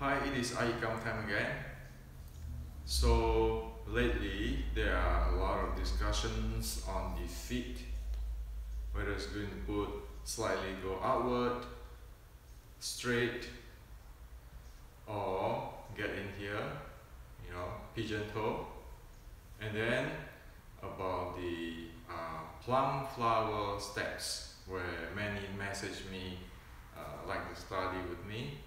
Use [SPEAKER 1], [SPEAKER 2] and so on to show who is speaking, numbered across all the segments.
[SPEAKER 1] Hi, it is iYikkam time again. So lately there are a lot of discussions on the feet, whether it's going to put slightly go outward, straight, or get in here, pigeon toe, and then about the plum flower steps, where many message me like to study with me.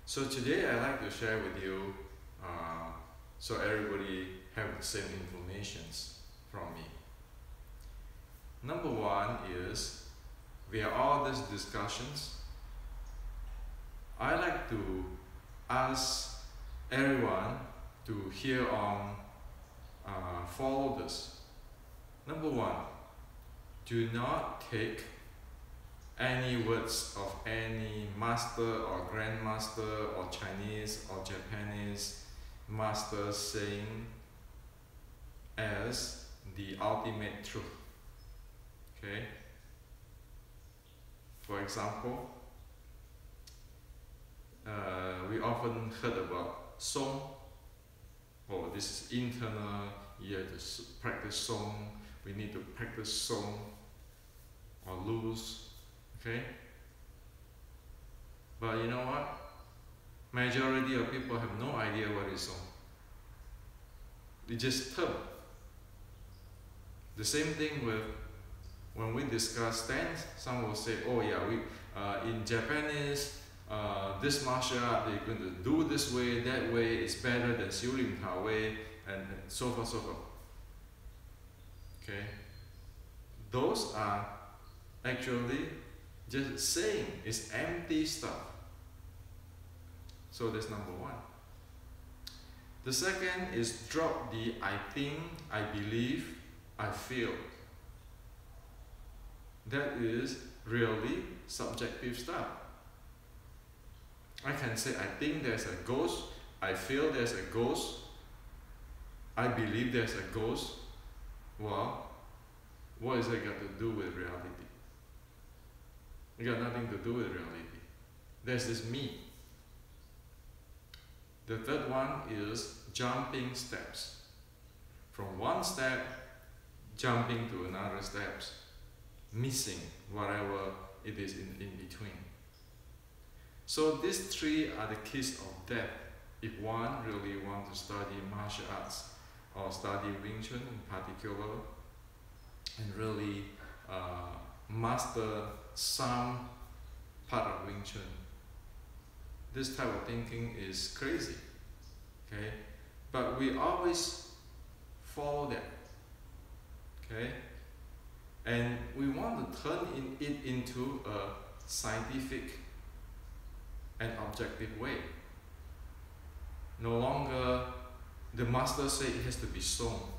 [SPEAKER 1] So today I'd like to share with you so everybody have the same informations from me. Number one is, via all these discussions, I like to ask everyone to hear on follow this. Number one, do not take any words of any master or grandmaster or Chinese or Japanese master saying as the ultimate truth. Okay? For example, we often heard about song. Oh, this is internal, you have to practice song, we need to practice song or loose. Okay? But you know what? Majority of people have no idea what is song. They just term. The same thing with when we discuss stance, some will say, oh yeah, we in Japanese, this martial art, they're going to do this way, that way, it's better than Xiu Lim Tao way, and so forth, so forth. Okay? Those are actually just saying, it's empty stuff. So that's number one. The second is drop the I think, I believe, I feel. That is really subjective stuff. I can say, I think there's a ghost, I feel there's a ghost, I believe there's a ghost. Well, what is it got to do with reality? It got nothing to do with reality. There's this me. The third one is jumping steps. From one step, jumping to another steps, missing whatever it is in between. So these three are the keys of death if one really wants to study martial arts or study Wing Chun in particular and really master some part of Wing Chun. This type of thinking is crazy, okay? But we always follow that, okay? And we want to turn it into a scientific and objective way. No longer the master say it has to be song.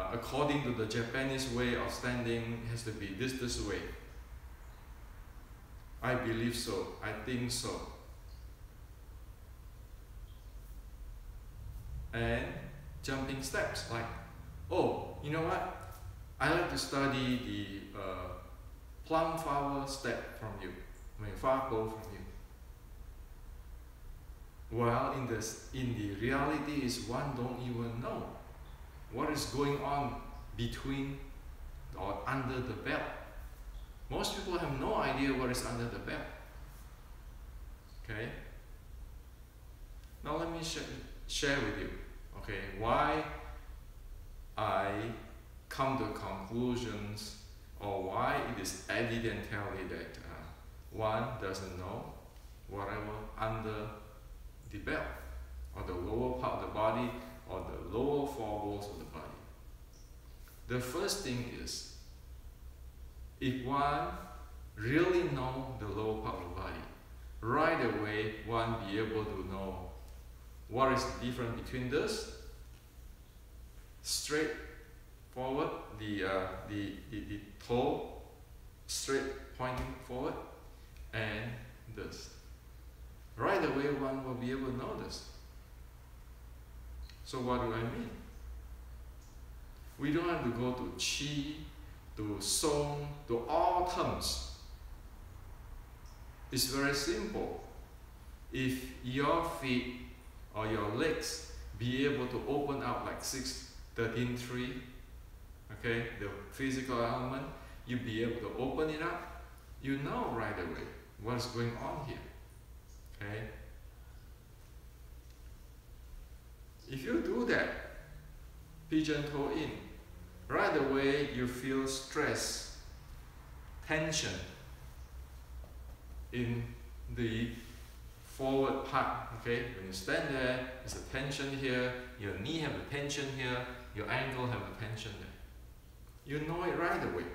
[SPEAKER 1] According to the Japanese way of standing, it has to be this way. I believe so, I think so. And jumping steps, like, oh, you know what? I like to study the plum flower step from you, far bow from you. While in the reality is one don't even know what is going on between or under the belt. Most people have no idea what is under the belt. Okay? Now let me share with you, okay, why I come to conclusions or why it is evidently that one doesn't know whatever under the belt or the lower part of the body or the lower four walls of the body. The first thing is, if one really know the lower part of the body, right away one be able to know what is the difference between this straight forward, the toe straight pointing forward, and this. Right away one will be able to know this. So what do I mean? We don't have to go to Qi, to Song, to all terms. It's very simple. If your feet or your legs be able to open up like 6-13-3, okay, the physical element, you be able to open it up, you know right away what's going on here. Okay? If you do that, pigeon toe in, right away you feel stress, tension in the forward part. Okay, when you stand there, there's a tension here, your knee have a tension here, your ankle have a tension there. You know it right away.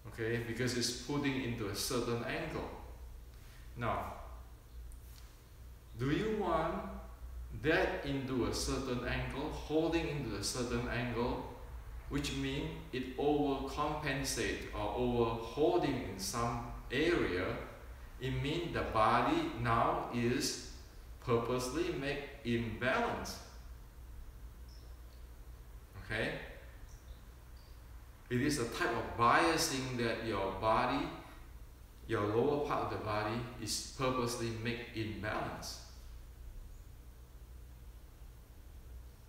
[SPEAKER 1] Okay, because it's putting into a certain angle. Now, do you want that into a certain angle, holding into a certain angle, which means it overcompensates or overholding in some area? It means the body now is purposely made imbalance. Okay? It is a type of biasing that your body, your lower part of the body, is purposely made imbalance.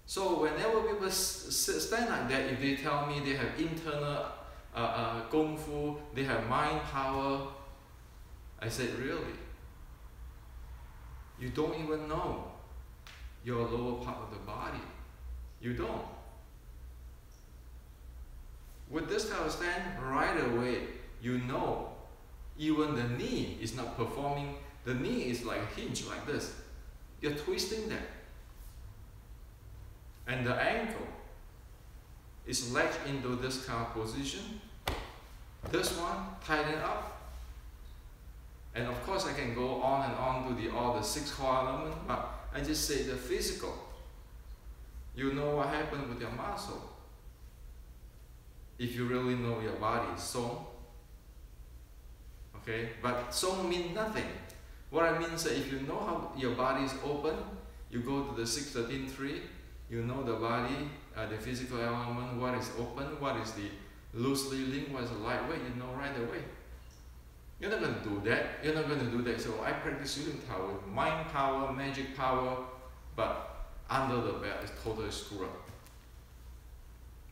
[SPEAKER 1] So whenever people stand like that, if they tell me they have internal kung fu, they have mind power, I said, really? You don't even know your lower part of the body. You don't. With this type of stand, right away, you know, even the knee is not performing. The knee is like a hinge like this. You're twisting that. And the ankle is latched into this kind of position. This one, tighten up. And of course I can go on and on to all the 6 core elements, but I just say the physical. You know what happened with your muscle. If you really know your body is song. Okay, but song means nothing. What I mean is that if you know how your body is open, you go to the 6-13-3, you know the body, the physical element, what is open, what is the loosely linked, what is the lightweight, you know right away. You're not going to do that. You're not going to do that. So I practice Yulin Tao with mind power, magic power, but under the belt is totally screwed up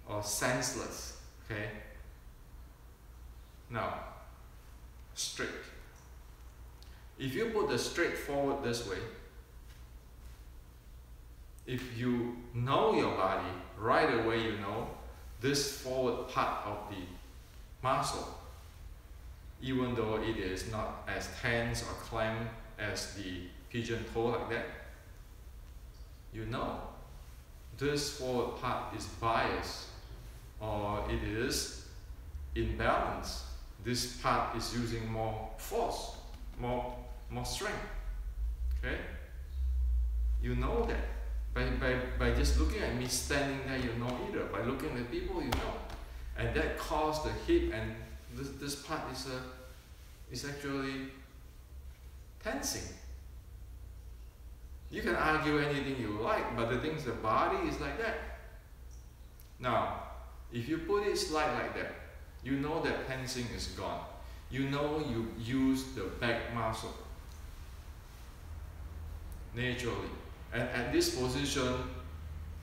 [SPEAKER 1] or senseless. Okay. Now, straight. If you put the straight forward this way, if you know your body, right away you know this forward part of the muscle, even though it is not as tense or clamped as the pigeon toe like that, you know this forward part is biased or it is imbalanced. This part is using more force, more strength. Okay? You know that. By just looking at me standing there, you know either. By looking at people, you know. And that caused the hip and this part is actually tensing. You can argue anything you like, but the thing is the body is like that. Now, if you put it slide like that, you know that tensing is gone. You know you use the back muscle naturally. And at this position,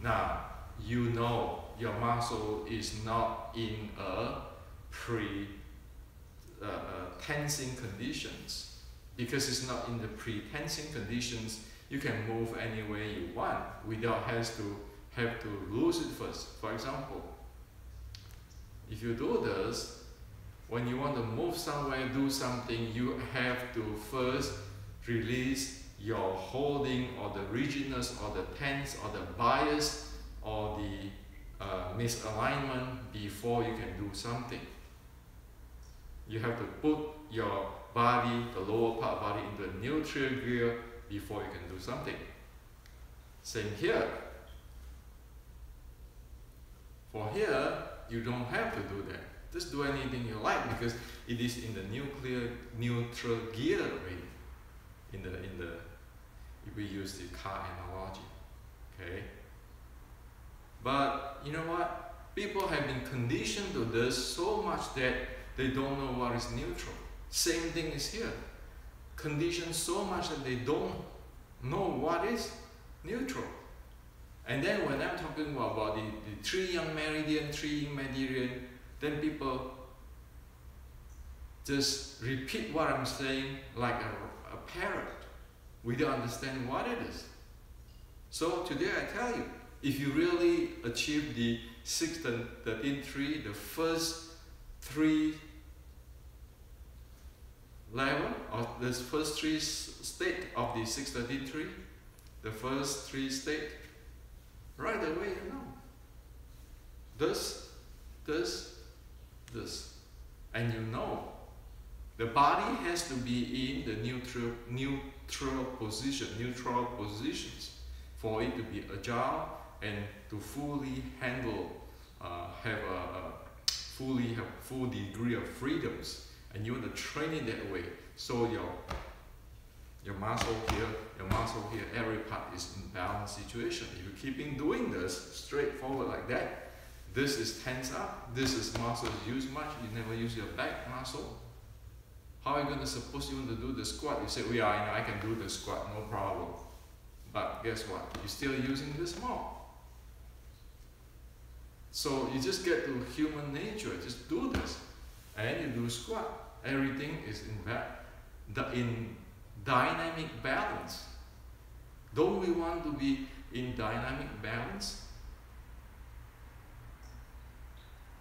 [SPEAKER 1] now you know your muscle is not in a tensing conditions. Because it's not in the pre-tensing conditions, you can move any way you want without have to lose it first. For example, if you do this, when you want to move somewhere, do something, you have to first release your holding or the rigidness or the tense or the bias or the misalignment before you can do something. You have to put your body, the lower part body, into a neutral gear before you can do something. Same here. For here, you don't have to do that. Just do anything you like because it is in the neutral gear already. If we use the car analogy, okay. But you know what? People have been conditioned to this so much that they don't know what is neutral. Same thing is here. conditioned so much that they don't know what is neutral. And then when I'm talking about the three young meridian, three yin meridian, then people just repeat what I'm saying like a parrot without understanding what it is. So today I tell you, if you really achieve the 6-13-3, the first three level, or the first three state of the 6-13-3, the first three state, right away you know. This, and you know. The body has to be in the neutral positions for it to be agile and to fully handle, have full degree of freedoms. And you want to train it that way. So your muscle here, every part is in balanced situation. If you keep doing this straightforward like that, this is tense up, this is muscle used much, you never use your back muscle. How are you going to suppose you want to do the squat? You say, I can do the squat, no problem. But guess what? You're still using this more. So you just get to human nature, just do this. And you do squat. Everything is in dynamic balance. Don't we want to be in dynamic balance?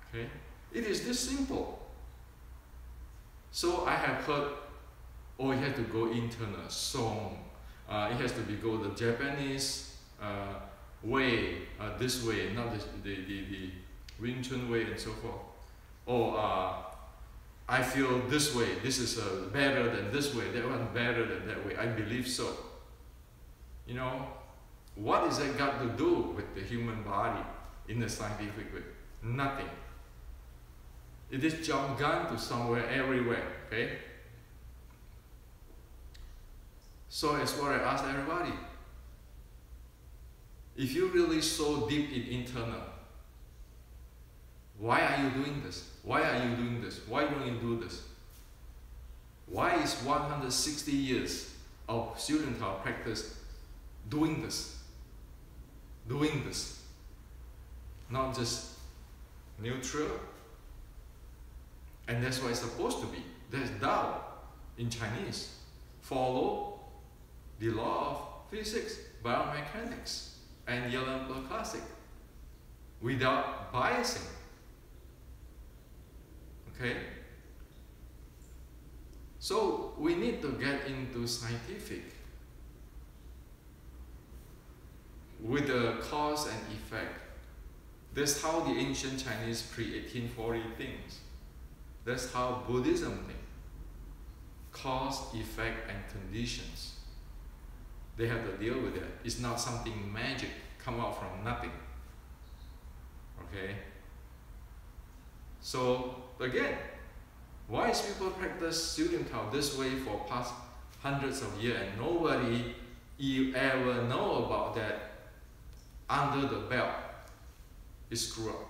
[SPEAKER 1] Okay? It is this simple. So I have heard, it has to go internal, song. It has to go the Japanese way, this way, not the Wing Chun way and so forth. Or I feel this way, this is better than this way, that one better than that way. I believe so. You know, what is that got to do with the human body in a scientific way? Nothing. It is jump gun to somewhere, everywhere, okay? So that's what I ask everybody. If you're really so deep in internal, why are you doing this? Why are you doing this? Why don't you do this? Why is 160 years of student practice doing this? Doing this. Not just neutral. And that's what it's supposed to be. That's Tao in Chinese. Follow the law of physics, biomechanics, and Yellow Classic without biasing. Okay? So we need to get into scientific with the cause and effect. That's how the ancient Chinese pre-1840 thinks. That's how Buddhism thinks. Cause, effect, and conditions. They have to deal with it. It's not something magic, come out from nothing. Okay? So, again, why is people practice Student Tao this way for past hundreds of years and nobody ever know about that under the belt is screwed up?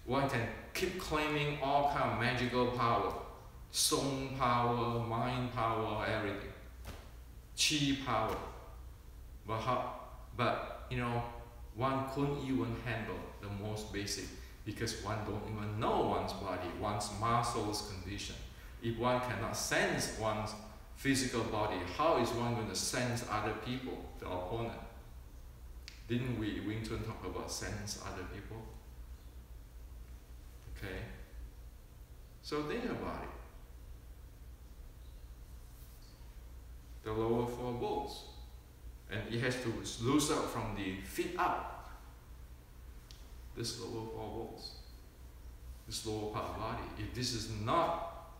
[SPEAKER 1] One can keep claiming all kind of magical power, song power, mind power, everything, chi power. But you know, one couldn't even handle the most basic because one don't even know one's body, one's muscles condition. If one cannot sense one's physical body, how is one going to sense other people, the opponent? Didn't we Wing Chun talk about sense other people? Okay, so think about it. The lower four balls, and it has to loose out from the feet up. This lower four balls, this lower part of the body. If this is not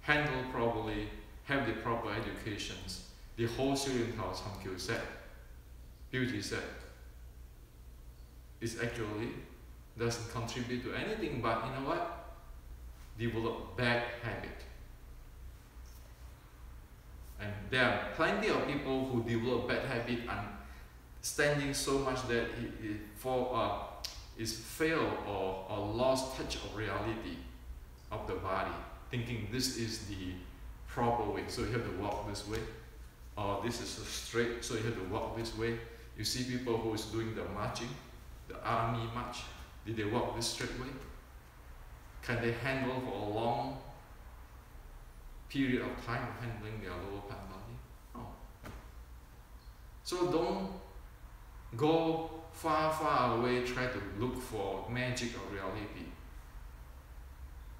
[SPEAKER 1] handled properly, have the proper educations, the whole Student Tao Changkyu set, beauty set, is actually doesn't contribute to anything but, you know what? Develop bad habit. And there are plenty of people who develop bad habit and standing so much that is failed or lost touch of reality of the body. thinking this is the proper way, so you have to walk this way, or this is straight, so you have to walk this way. You see people who is doing the marching, the army march, did they walk this straight way? Can they handle for a long period of time handling their lower part body? No. So don't go far away, try to look for magic or reality.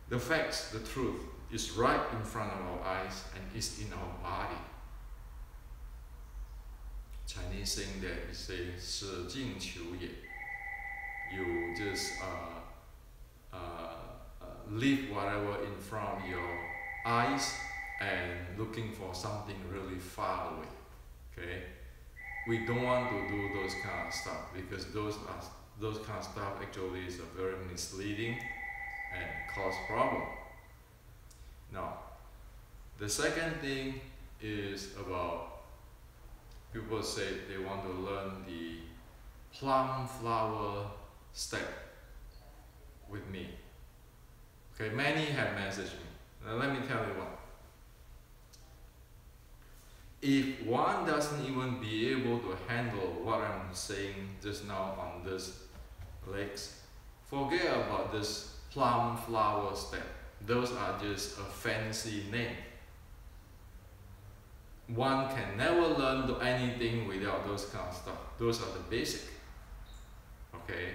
[SPEAKER 1] The facts, the truth, is right in front of our eyes and is in our body. Chinese saying that is saying 舍近求也. You just leave whatever in front of your eyes and looking for something really far away. Okay? We don't want to do those kind of stuff, because those kind of stuff actually is very misleading and cause problem. Now, the second thing is about people say they want to learn the plum flower step with me. Okay, many have messaged me. Now let me tell you what. If one doesn't even be able to handle what I'm saying just now on this legs, forget about this plum flower step. Those are just a fancy name. One can never learn anything without those kind of stuff. Those are the basic. Okay?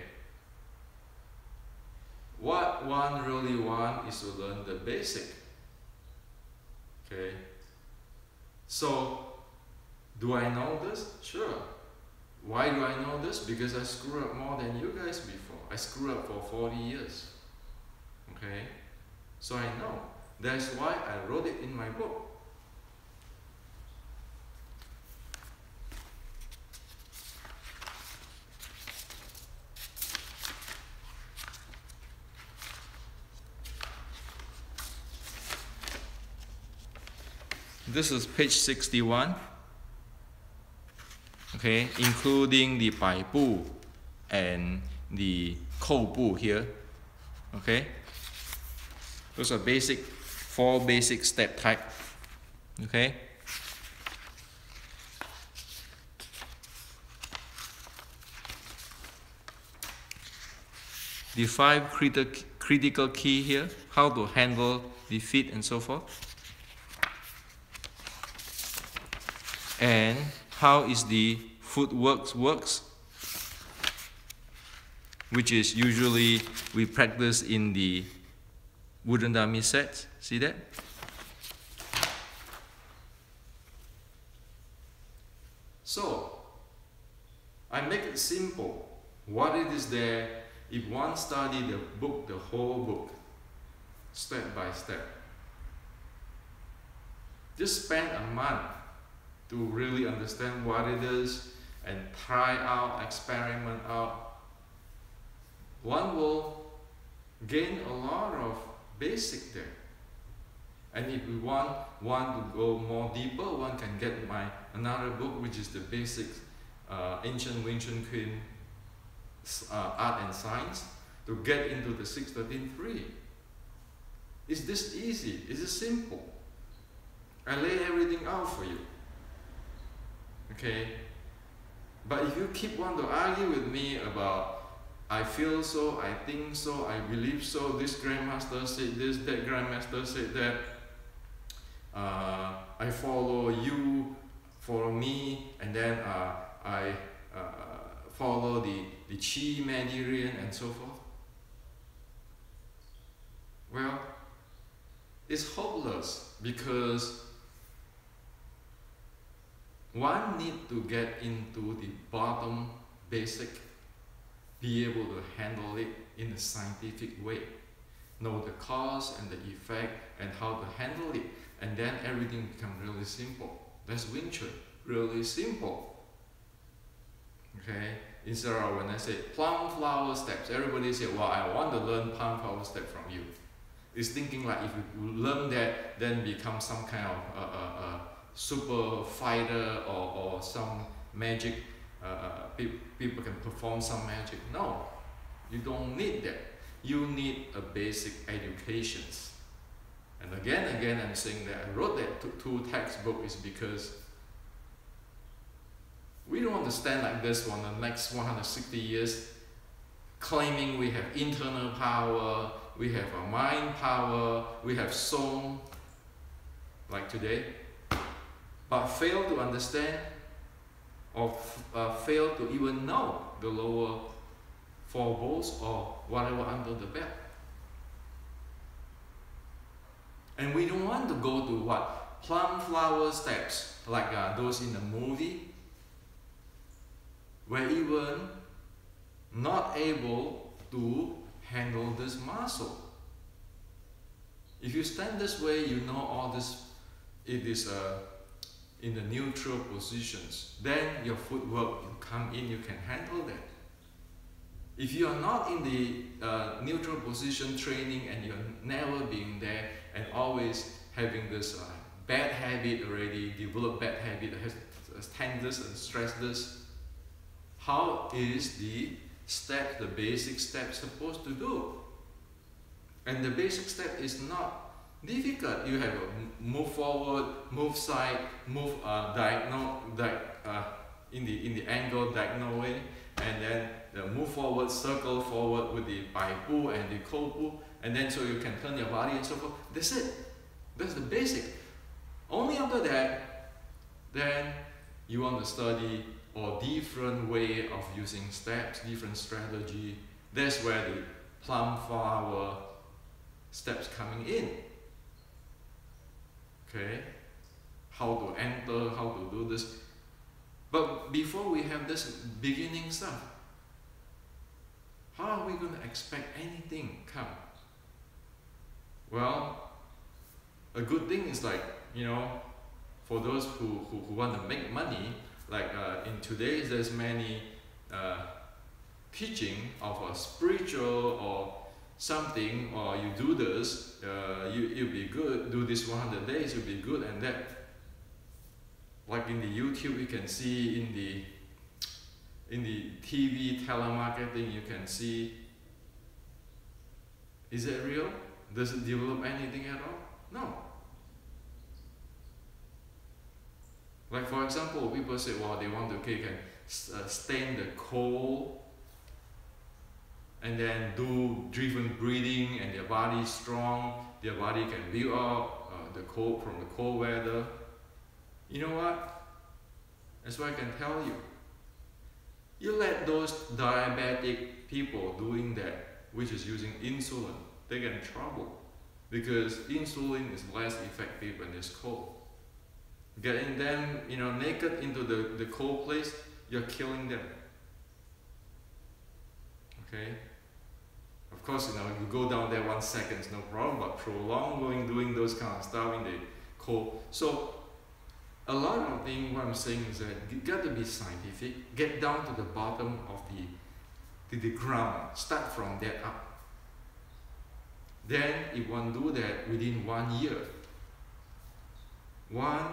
[SPEAKER 1] What one really wants is to learn the basic. Okay? So, do I know this? Sure. Why do I know this? Because I screwed up more than you guys before. I screwed up for 40 years. Okay? So I know. That's why I wrote it in my book. This is page 61, okay, including the 百步 and the 扣步 here, okay. Those are four basic step type, okay. The 5 critical key here, how to handle the feet and so forth. And how is the footwork works, which is usually we practice in the wooden dummy set. See that? So, I make it simple. What it is there, if one study the book, the whole book, step by step, just spend a month to really understand what it is and try out, experiment out, one will gain a lot of basic there. And if we want to go more deeper, one can get another book, which is the basics, Ancient Wing Chun Queen Art and Science, to get into the 613.3. Is this easy? Is it simple? I lay everything out for you. Okay, but if you keep want to argue with me about I feel so, I think so, I believe so, this grandmaster said this, that grandmaster said that, I follow you, follow me, and then I follow the Qi Mandarin and so forth. Well, it's hopeless, because one needs to get into the bottom basic, be able to handle it in a scientific way, know the cause and the effect and how to handle it, and then everything becomes really simple. That's Wing Chun, really simple. Okay, instead of when I say plum flower steps, everybody say, well, I want to learn plum flower step from you. It's thinking like if you learn that, then become some kind of super fighter or some magic, people can perform some magic. No, you don't need that. You need a basic education. And again, I'm saying that I wrote that two textbook is because we don't want to stand like this for the next 160 years, claiming we have internal power, we have a mind power, we have soul, like today, but fail to understand or fail to even know the lower four balls or whatever under the belt. And we don't want to go to what? Plum flower steps, like those in the movie, where even not able to handle this muscle. If you stand this way, you know all this, it is in the neutral positions. Then your footwork, you come in, you can handle that. If you are not in the neutral position training and you're never being there and always having this bad habit already, developed bad habit, has tense and stress this, how is the step, the basic step supposed to do? And the basic step is not difficult. You have a move forward, move side, move diagonal, in the angle diagonal way, and then the move forward, circle forward with the bai bu and the kou bu, and then so you can turn your body and so forth. That's it. That's the basic. Only after that, then you want to study or different way of using steps, different strategy. That's where the plum flower steps coming in. Okay, how to enter, how to do this. But before we have this beginning stuff, how are we going to expect anything come? Well, a good thing is like, you know, for those who want to make money, like in today's, there's many teaching of a spiritual or something, or you do this, you'll be good, do this 100 days, you'll be good, and that, like in the YouTube, you can see in the TV telemarketing, you can see, is it real? Does it develop anything at all? No. Like for example, people say, well, they want to can stain the coal and then do driven breathing, and their body is strong, their body can build up the cold from the cold weather. You know what? That's what I can tell you. You let those diabetic people doing that, which is using insulin, they get in trouble because insulin is less effective when it's cold. Getting them, you know, naked into the cold place, you're killing them. Okay? Of course, you know, you go down there 1 second, no problem, but prolonged doing those kind of stuff in the cold. So, a lot of things, what I'm saying is that you got to be scientific, get down to the bottom of the ground, start from there up. Then, if one do that within 1 year, one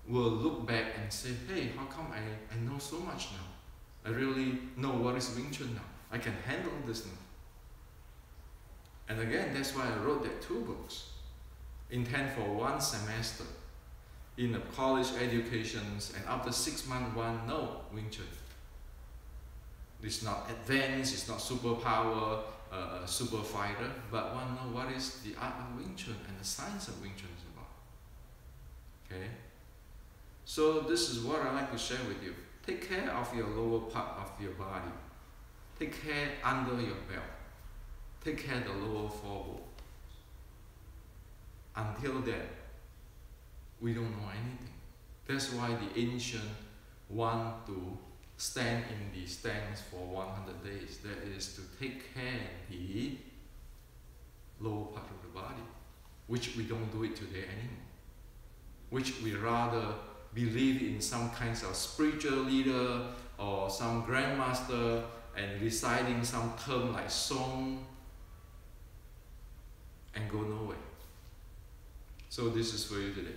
[SPEAKER 1] will look back and say, hey, how come I know so much now? I really know what is Wing Chun now. I can handle this now. And again, that's why I wrote that 2 books. Intent for 1 semester in the college educations, and after 6 months, one know Wing Chun. It's not advanced, it's not superpower, super fighter, but one know what is the art of Wing Chun and the science of Wing Chun is about. Okay? So this is what I like to share with you. Take care of your lower part of your body. Take care under your belt. Take care of the lower forearm. Until then, we don't know anything. That's why the ancient want to stand in the stance for 100 days. That is to take care of the lower part of the body, which we don't do it today anymore. Which we rather believe in some kinds of spiritual leader or some grandmaster and reciting some term like song and go nowhere. So this is for you today.